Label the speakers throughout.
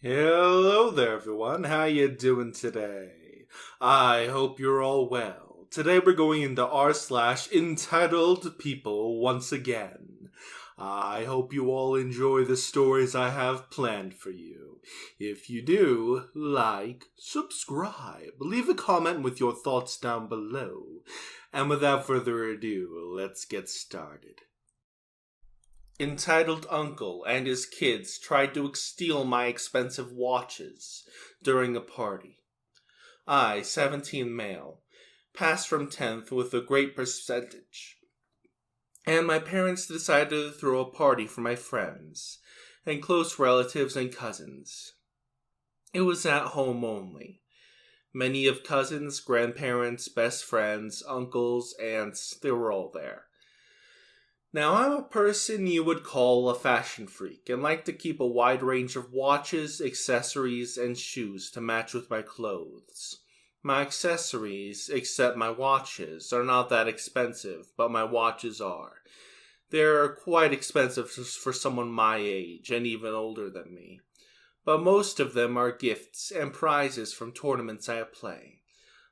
Speaker 1: Hello there, everyone. How you doing today? I hope you're all well. Today we're going into r/entitled people once again. I hope you all enjoy the stories I have planned for you. If you do, like, subscribe, leave a comment with your thoughts down below. And without further ado, let's get started. Entitled uncle and his kids tried to steal my expensive watches during a party. I, 17 male, passed from 10th with a great percentage, and my parents decided to throw a party for my friends and close relatives and cousins. It was at home only. Many of cousins, grandparents, best friends, uncles, aunts, they were all there. Now, I'm a person you would call a fashion freak and like to keep a wide range of watches, accessories, and shoes to match with my clothes. My accessories, except my watches, are not that expensive, but my watches are. They're quite expensive for someone my age and even older than me. But most of them are gifts and prizes from tournaments I play.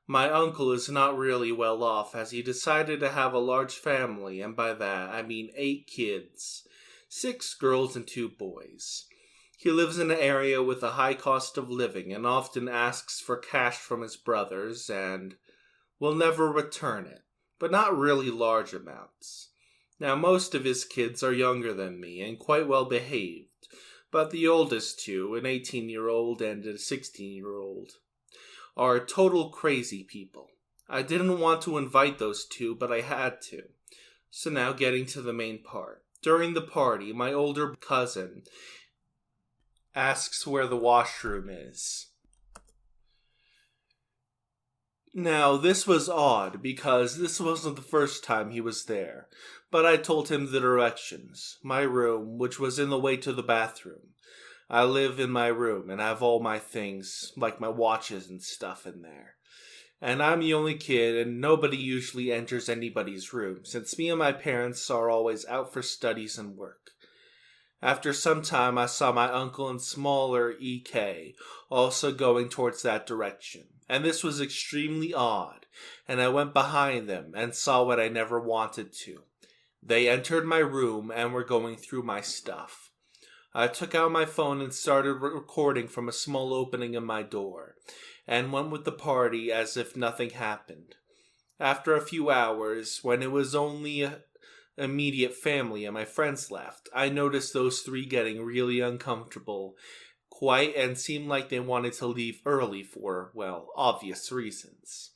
Speaker 1: My uncle is not really well off as he decided to have a large family, and by that I mean 8 kids, 6 girls and 2 boys. He lives in an area with a high cost of living and often asks for cash from his brothers and will never return it, but not really large amounts. Now most of his kids are younger than me and quite well behaved, but the oldest 2, an 18-year-old and a 16-year-old, are total crazy people. I didn't want to invite those 2, but I had to. So now getting to the main part. During the party, my older cousin asks where the washroom is. Now, this was odd because this wasn't the first time he was there, but I told him the directions. My room, which was in the way to the bathroom. I live in my room and have all my things, like my watches and stuff in there. And I'm the only kid and nobody usually enters anybody's room, since me and my parents are always out for studies and work. After some time I saw my uncle and smaller EK also going towards that direction, and this was extremely odd, and I went behind them and saw what I never wanted to. They entered my room and were going through my stuff. I took out my phone and started recording from a small opening in my door, and went with the party as if nothing happened. After a few hours, when it was only immediate family and my friends left, I noticed those 3 getting really uncomfortable, and seemed like they wanted to leave early for, well, obvious reasons.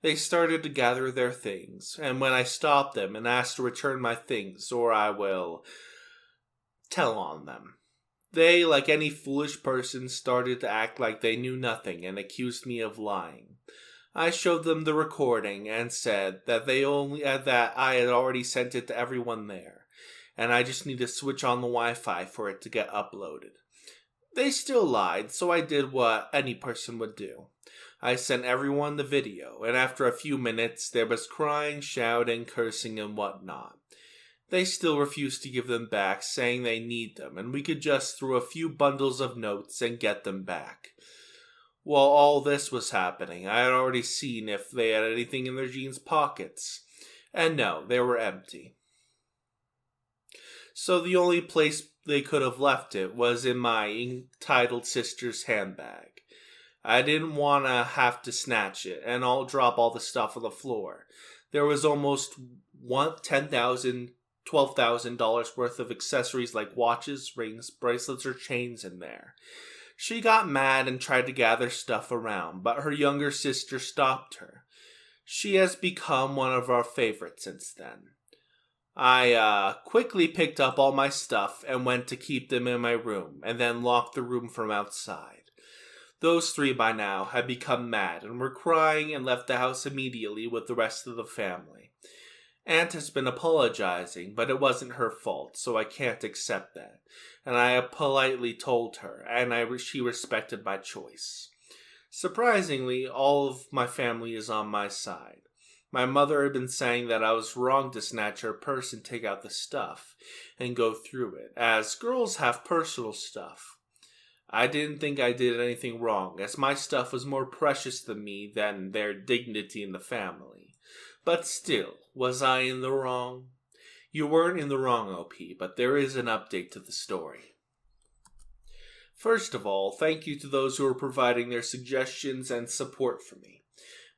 Speaker 1: They started to gather their things, and when I stopped them and asked to return my things, or I will tell on them, they, like any foolish person, started to act like they knew nothing and accused me of lying. I showed them the recording and said that that I had already sent it to everyone there, and I just need to switch on the Wi-Fi for it to get uploaded. They still lied, so I did what any person would do. I sent everyone the video, and after a few minutes there was crying, shouting, cursing, and whatnot. They still refused to give them back, saying they need them, and we could just throw a few bundles of notes and get them back. While all this was happening, I had already seen if they had anything in their jeans pockets, and no, they were empty. So the only place they could have left it was in my entitled sister's handbag. I didn't want to have to snatch it and drop all the stuff on the floor. There was almost $12,000 worth of accessories like watches, rings, bracelets, or chains in there. She got mad and tried to gather stuff around, but her younger sister stopped her. She has become one of our favorites since then. I quickly picked up all my stuff and went to keep them in my room, and then locked the room from outside. Those 3 by now had become mad and were crying and left the house immediately with the rest of the family. Aunt has been apologizing, but it wasn't her fault, so I can't accept that. And I politely told her, and she respected my choice. Surprisingly, all of my family is on my side. My mother had been saying that I was wrong to snatch her purse and take out the stuff and go through it, as girls have personal stuff. I didn't think I did anything wrong, as my stuff was more precious to me than their dignity in the family. But still, was I in the wrong? You weren't in the wrong, OP, but there is an update to the story. First of all, thank you to those who are providing their suggestions and support for me.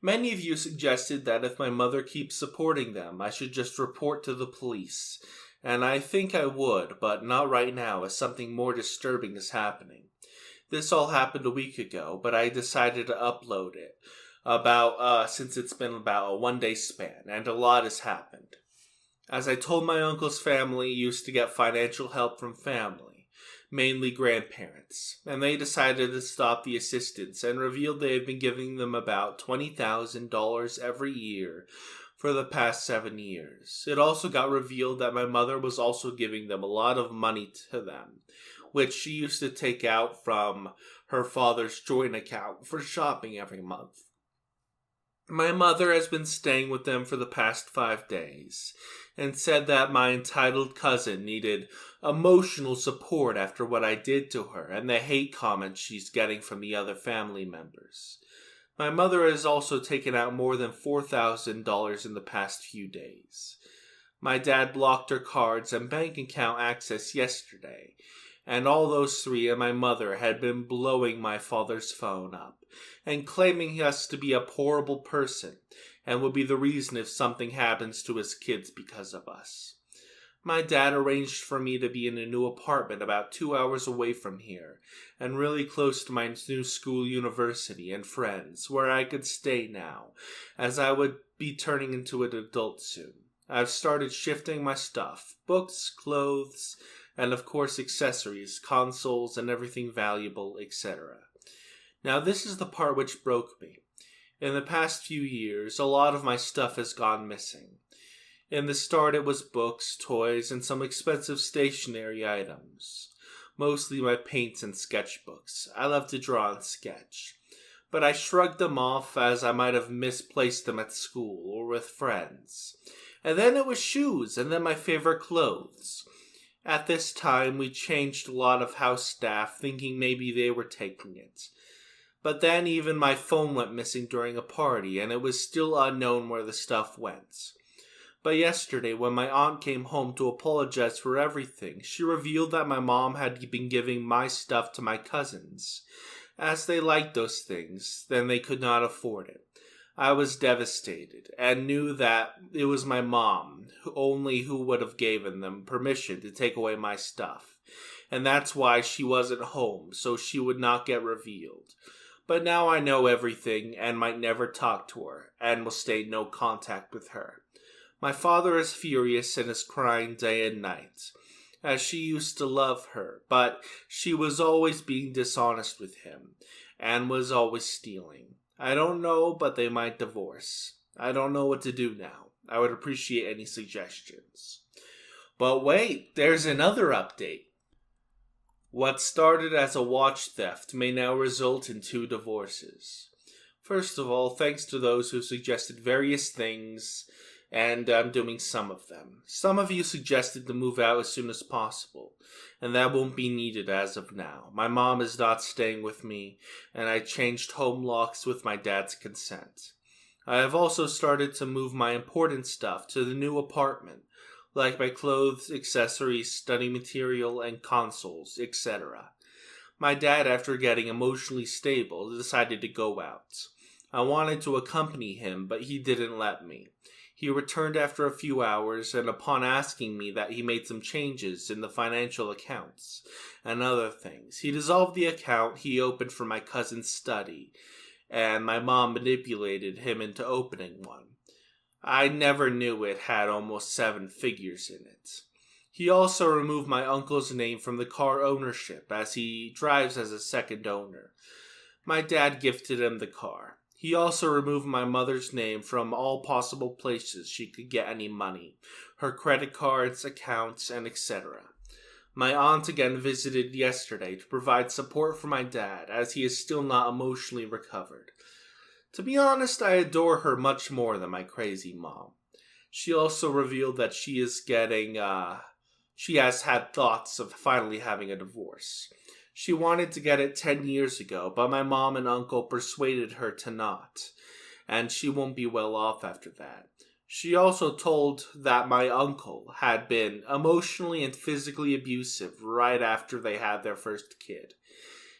Speaker 1: Many of you suggested that if my mother keeps supporting them, I should just report to the police. And I think I would, but not right now, as something more disturbing is happening. This all happened a week ago, but I decided to upload it since it's been about a 1-day span, and a lot has happened. As I told my uncle's family used to get financial help from family, mainly grandparents, and they decided to stop the assistance and revealed they had been giving them about $20,000 every year for the past 7 years. It also got revealed that my mother was also giving them a lot of money to them, which she used to take out from her father's joint account for shopping every month. My mother has been staying with them for the past 5 days and said that my entitled cousin needed emotional support after what I did to her and the hate comments she's getting from the other family members. My mother has also taken out more than $4,000 in the past few days. My dad blocked her cards and bank account access yesterday, and all those three and my mother had been blowing my father's phone up and claiming us to be a horrible person and would be the reason if something happens to his kids because of us. My dad arranged for me to be in a new apartment about 2 hours away from here and really close to my new school, university, and friends, where I could stay now, as I would be turning into an adult soon. I've started shifting my stuff, books, clothes, and of course accessories, consoles, and everything valuable, etc. Now this is the part which broke me. In the past few years, a lot of my stuff has gone missing. In the start it was books, toys, and some expensive stationery items. Mostly my paints and sketchbooks. I love to draw and sketch. But I shrugged them off as I might have misplaced them at school or with friends. And then it was shoes, and then my favorite clothes. At this time, we changed a lot of house staff, thinking maybe they were taking it. But then even my phone went missing during a party, and it was still unknown where the stuff went. But yesterday, when my aunt came home to apologize for everything, she revealed that my mom had been giving my stuff to my cousins. As they liked those things, then they could not afford it. I was devastated, and knew that it was my mom who would have given them permission to take away my stuff. And that's why she wasn't home, so she would not get revealed. But now I know everything, and might never talk to her, and will stay in no contact with her. My father is furious and is crying day and night, as she used to love her, but she was always being dishonest with him, and was always stealing. I don't know, but they might divorce. I don't know what to do now. I would appreciate any suggestions. But wait, there's another update. What started as a watch theft may now result in 2 divorces. First of all, thanks to those who suggested various things, and I'm doing some of them. Some of you suggested to move out as soon as possible, and that won't be needed as of now. My mom is not staying with me, and I changed home locks with my dad's consent. I have also started to move my important stuff to the new apartment, like my clothes, accessories, study material, and consoles, etc. My dad, after getting emotionally stable, decided to go out. I wanted to accompany him, but he didn't let me. He returned after a few hours, and upon asking me that he made some changes in the financial accounts and other things, he dissolved the account he opened for my cousin's study, and my mom manipulated him into opening one. I never knew it had almost 7 figures in it. He also removed my uncle's name from the car ownership, as he drives as a second owner. My dad gifted him the car. He also removed my mother's name from all possible places she could get any money, her credit cards, accounts, and etc. My aunt again visited yesterday to provide support for my dad, as he is still not emotionally recovered. To be honest, I adore her much more than my crazy mom. She also revealed that she has had thoughts of finally having a divorce. She wanted to get it 10 years ago, but my mom and uncle persuaded her to not, and she won't be well off after that. She also told that my uncle had been emotionally and physically abusive right after they had their first kid.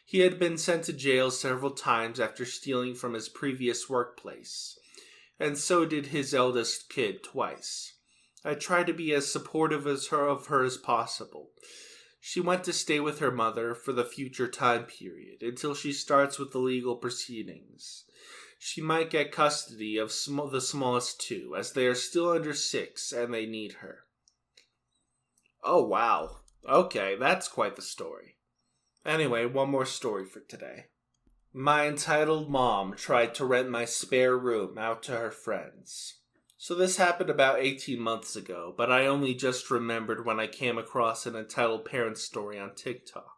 Speaker 1: He had been sent to jail several times after stealing from his previous workplace, and so did his eldest kid twice. I tried to be as supportive of her as possible. She went to stay with her mother for the future time period until she starts with the legal proceedings. She might get custody of the smallest two, as they are still under 6 and they need her. Oh wow. Okay, that's quite the story. Anyway, one more story for today. My entitled mom tried to rent my spare room out to her friends. So this happened about 18 months ago, but I only just remembered when I came across an entitled parent story on TikTok.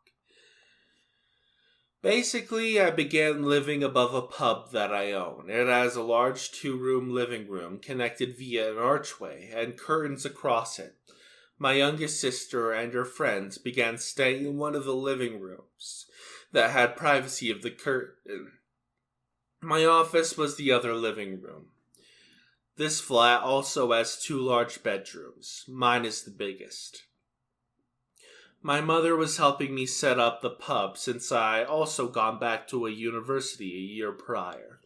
Speaker 1: Basically, I began living above a pub that I own. It has a large 2-room living room connected via an archway and curtains across it. My youngest sister and her friends began staying in one of the living rooms that had privacy of the curtain. My office was the other living room. This flat also has 2 large bedrooms. Mine is the biggest. My mother was helping me set up the pub since I also gone back to a university a year prior.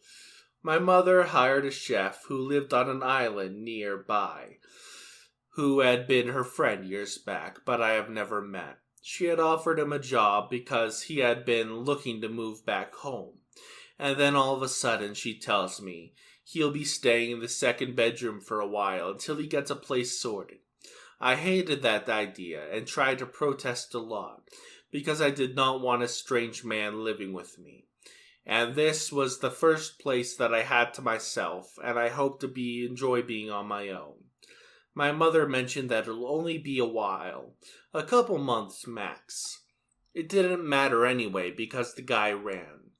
Speaker 1: My mother hired a chef who lived on an island nearby, who had been her friend years back, but I have never met. She had offered him a job because he had been looking to move back home. And then all of a sudden she tells me he'll be staying in the 2nd bedroom for a while until he gets a place sorted. I hated that idea and tried to protest a lot because I did not want a strange man living with me. And this was the first place that I had to myself, and I hope to enjoy being on my own. My mother mentioned that it'll only be a while, a couple months max. It didn't matter anyway because the guy ran.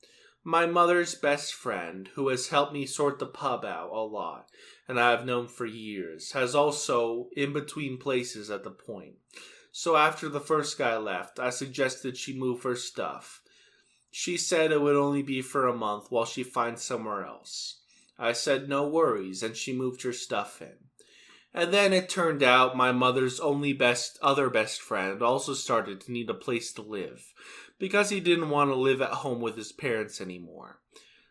Speaker 1: My mother's best friend, who has helped me sort the pub out a lot, and I have known for years, has also in between places at the point. So after the first guy left, I suggested she move her stuff. She said it would only be for a month while she finds somewhere else. I said no worries, and she moved her stuff in. And then it turned out my mother's other best friend also started to need a place to live, because he didn't want to live at home with his parents anymore.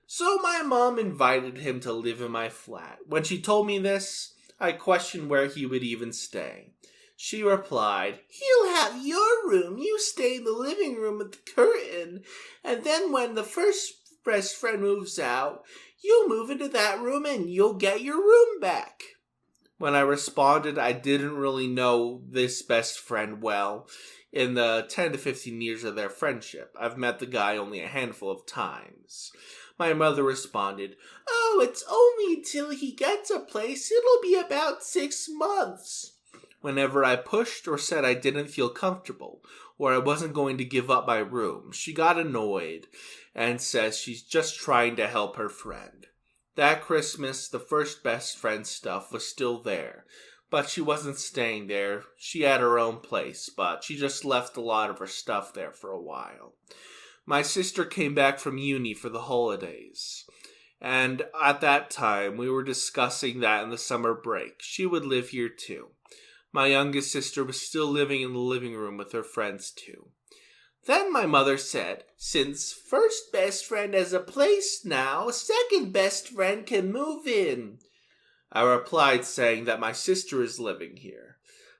Speaker 1: So my mom invited him to live in my flat. When she told me this, I questioned where he would even stay. She replied, "He'll have your room. You stay in the living room with the curtain. And then when the first best friend moves out, you'll move into that room and you'll get your room back." When I responded, I didn't really know this best friend well. In the 10 to 15 years of their friendship, I've met the guy only a handful of times. My mother responded, "Oh, it's only until he gets a place. It'll be about 6 months. Whenever I pushed or said I didn't feel comfortable, or I wasn't going to give up my room, she got annoyed and says she's just trying to help her friend. That Christmas, the first best friend stuff was still there, but she wasn't staying there. She had her own place, but she just left a lot of her stuff there for a while. My sister came back from uni for the holidays, and at that time we were discussing that in the summer break. She would live here too. My youngest sister was still living in the living room with her friends too. Then my mother said, "Since first best friend has a place now, second best friend can move in." I replied saying that my sister is living here,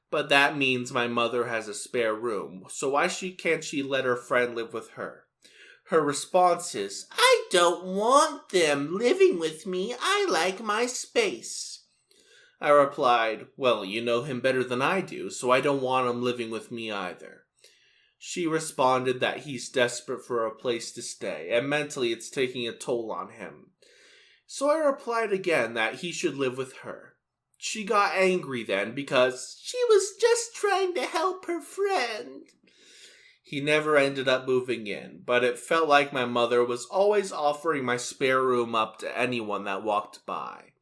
Speaker 1: but that means my mother has a spare room, so why can't she let her friend live with her? Her response is, "I don't want them living with me. I like my space." I replied, "Well, you know him better than I do, so I don't want him living with me either." She responded that he's desperate for a place to stay, and mentally it's taking a toll on him. So I replied again that he should live with her. She got angry then because she was just trying to help her friend. He never ended up moving in, but it felt like my mother was always offering my spare room up to anyone that walked by.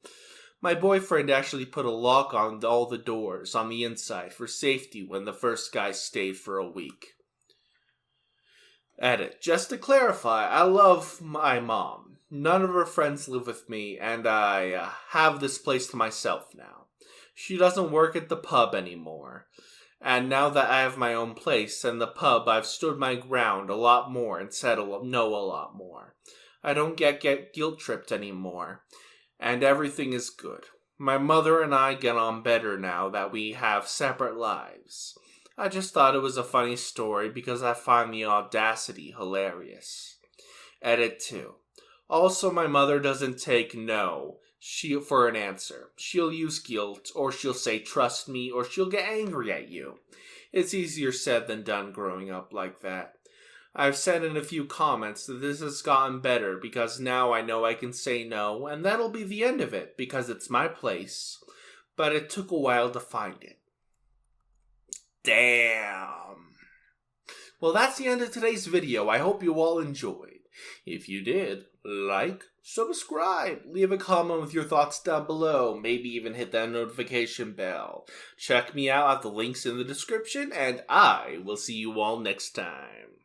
Speaker 1: My boyfriend actually put a lock on all the doors on the inside for safety when the first guy stayed for a week. Edit. Just to clarify, I love my mom. None of her friends live with me, and I have this place to myself now. She doesn't work at the pub anymore. And now that I have my own place and the pub, I've stood my ground a lot more and said no a lot more. I don't get guilt-tripped anymore, and everything is good. My mother and I get on better now that we have separate lives. I just thought it was a funny story because I find the audacity hilarious. Edit 2. Also, my mother doesn't take no for an answer. She'll use guilt, or she'll say trust me, or she'll get angry at you. It's easier said than done growing up like that. I've said in a few comments that this has gotten better because now I know I can say no, and that'll be the end of it because it's my place. But it took a while to find it. Damn. Well, that's the end of today's video. I hope you all enjoyed. If you did, like, subscribe, leave a comment with your thoughts down below, maybe even hit that notification bell. Check me out at the links in the description, and I will see you all next time.